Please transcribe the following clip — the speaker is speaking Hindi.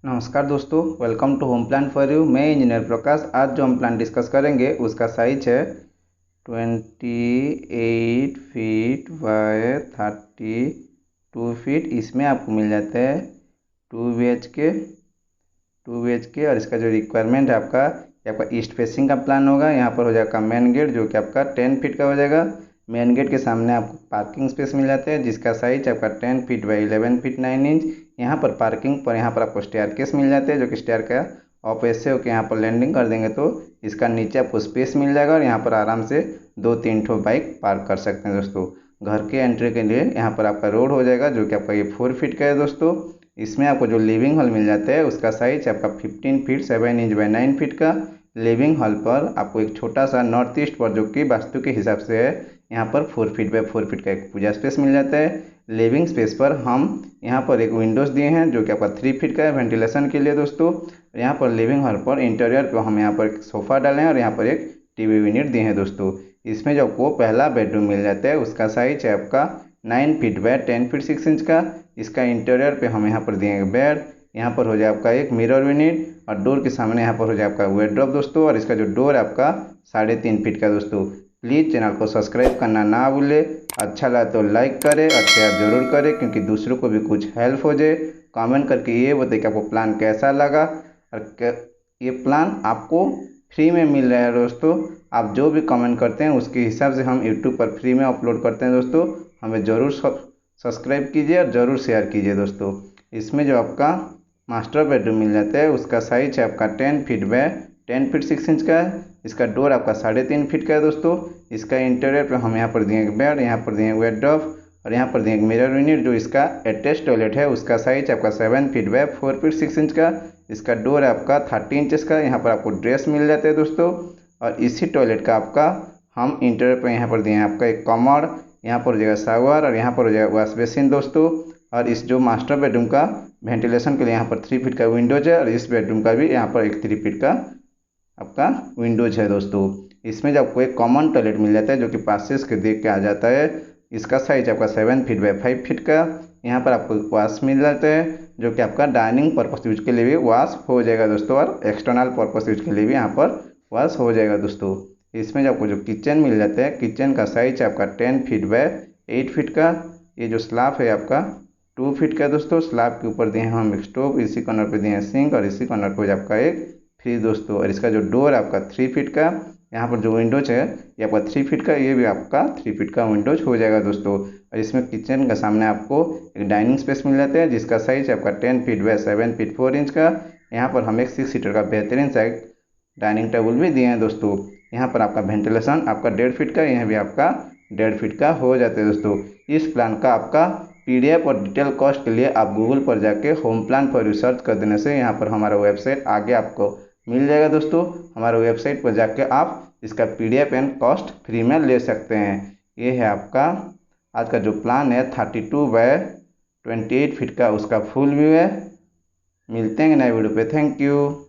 नमस्कार दोस्तों, welcome to home plan for you. मैं इंजीनियर प्रकाश। आज जो हम प्लान डिस्कस करेंगे उसका साइज है 28 फीट बाय 32 फीट। इसमें आपको मिल जाता है 2 BHK और इसका जो रिक्वायरमेंट है आपका, ये आपका ईस्ट फेसिंग का प्लान होगा। यहाँ पर हो जाएगा मेन गेट जो कि आपका 10 फीट का हो जाएगा। मेन गेट के सामने आपको पार्किंग स्पेस मिल जाता है जिसका साइज आपका 10 फीट बाई 11 फीट 9 इंच। यहाँ पर पार्किंग पर यहाँ पर आपको स्टेयर केस मिल जाते हैं जो कि स्टेयर का आप ऐसे होकर यहाँ पर लैंडिंग कर देंगे तो इसका नीचे आपको स्पेस मिल जाएगा और यहाँ पर आराम से 2-3 ठो बाइक पार्क कर सकते हैं दोस्तों। घर के एंट्री के लिए यहाँ पर आपका रोड हो जाएगा जो कि आपका ये 4 फीट का है दोस्तों। इसमें आपको जो लिविंग हॉल मिल जाता है उसका साइज आपका 15 फीट 7 इंच बाई 9 फीट का। लिविंग हॉल पर आपको एक छोटा सा नॉर्थ ईस्ट पर जो कि वास्तु के हिसाब से है, यहाँ पर 4 फीट बाई 4 फीट का एक पूजा स्पेस मिल जाता है। लिविंग स्पेस पर हम यहाँ पर एक विंडोज़ दिए हैं जो कि आपका 3 फीट का है वेंटिलेशन के लिए दोस्तों। यहाँ पर लिविंग हॉल पर इंटीरियर पर हम यहाँ पर एक सोफ़ा डाले हैं और यहाँ पर एक टीवी यूनिट दिए हैं दोस्तों। इसमें जो आपको पहला बेडरूम मिल जाता है उसका साइज है आपका 9 फीट बाय 10 फीट 6 इंच का। इसका इंटीरियर पे हम यहाँ पर दिए बेड, यहाँ पर हो जाए आपका एक मिरर यूनिट और डोर के सामने यहाँ पर हो जाए आपका वार्डरोब दोस्तों। और इसका जो डोर है आपका 3.5 फीट का दोस्तों। प्लीज़ चैनल को सब्सक्राइब करना ना भूले। अच्छा लगा तो लाइक करें और शेयर जरूर करें क्योंकि दूसरों को भी कुछ हेल्प हो जाए। कमेंट करके ये बताइए कि आपको प्लान कैसा लगा और ये प्लान आपको फ्री में मिल रहा है दोस्तों। आप जो भी कमेंट करते हैं उसके हिसाब से हम यूट्यूब पर फ्री में अपलोड करते हैं दोस्तों। हमें ज़रूर सब्सक्राइब कीजिए और ज़रूर शेयर कीजिए दोस्तों। इसमें जो आपका मास्टर बेडरूम मिल जाता है उसका साइज है आपका 10 फीट बाय 10 फीट 6 इंच का है। इसका डोर आपका 3.5 फीट का है दोस्तों। इसका इंटीरियर पे हम यहाँ पर दिए एक बेड, यहाँ पर दिए वार्डरोब और यहाँ पर दिए एक मिरर यूनिट। जो इसका अटैच टॉयलेट है उसका साइज आपका 7 फीट बाय 4 फीट 6 इंच का। इसका डोर है आपका 30 इंचेस का। यहाँ पर आपको ड्रेस मिल जाते हैं दोस्तों। और इसी टॉयलेट का आपका हम इंटीरियर पर यहाँ पर दिए हैं आपका एक कमर, यहाँ पर हो जाएगा शावर और यहाँ पर हो जाएगा वॉश बेसिन दोस्तों। और इस जो मास्टर बेडरूम का वेंटिलेशन के लिए यहाँ पर 3 फीट का विंडोज है और इस बेडरूम का भी यहाँ पर एक 3 फीट का आपका विंडोज है दोस्तों। इसमें जब आपको एक कॉमन टॉयलेट मिल जाता है जो कि पासेस के देख के आ जाता है। इसका साइज आपका 7 फीट बाई 5 फीट का। यहाँ पर आपको वॉश मिल जाता है जो कि आपका डाइनिंग पर्पस यूज के लिए भी वॉश हो जाएगा दोस्तों और एक्सटर्नल पर्पस यूज के लिए भी यहाँ पर वॉश हो जाएगा दोस्तों। इसमें जो आपको जो किचन मिल जाता है, किचन का साइज आपका 10 फीट बाय 8 फीट का। ये जो स्लैब है आपका 2 फीट का दोस्तों। स्लैब के ऊपर दिए हैं हम एक स्टोव, इसी कॉर्नर पे दिए हैं सिंक और इसी कॉर्नर पे आपका एक फ्रिज दोस्तों। और इसका जो डोर है आपका 3 फीट का। यहाँ पर जो विंडोज है ये आपका 3 फीट का, ये भी आपका 3 फीट का विंडोज हो जाएगा दोस्तों। और इसमें किचन के सामने आपको एक डाइनिंग स्पेस मिल जाता है जिसका साइज आपका 10 फीट बाय 7 फीट 4 इंच का। यहाँ पर हम एक 6 सीटर का बेहतरीन साइड डाइनिंग टेबल भी दिए हैं दोस्तों। यहाँ पर आपका वेंटिलेशन आपका 1.5 फीट का, यहाँ भी आपका 1.5 फीट का हो जाता है दोस्तों। इस प्लान का आपका PDF और डिटेल कॉस्ट के लिए आप गूगल पर जाके होम प्लान पर रिसर्च कर देने से यहाँ पर हमारा वेबसाइट आगे आपको मिल जाएगा दोस्तों। हमारे वेबसाइट पर जाके आप इसका PDF एंड कॉस्ट फ्री में ले सकते हैं। ये है आपका आज का जो प्लान है 32 बाय 28 फीट का, उसका फुल व्यू है। मिलते हैं नए वीडियो पे। Thank you.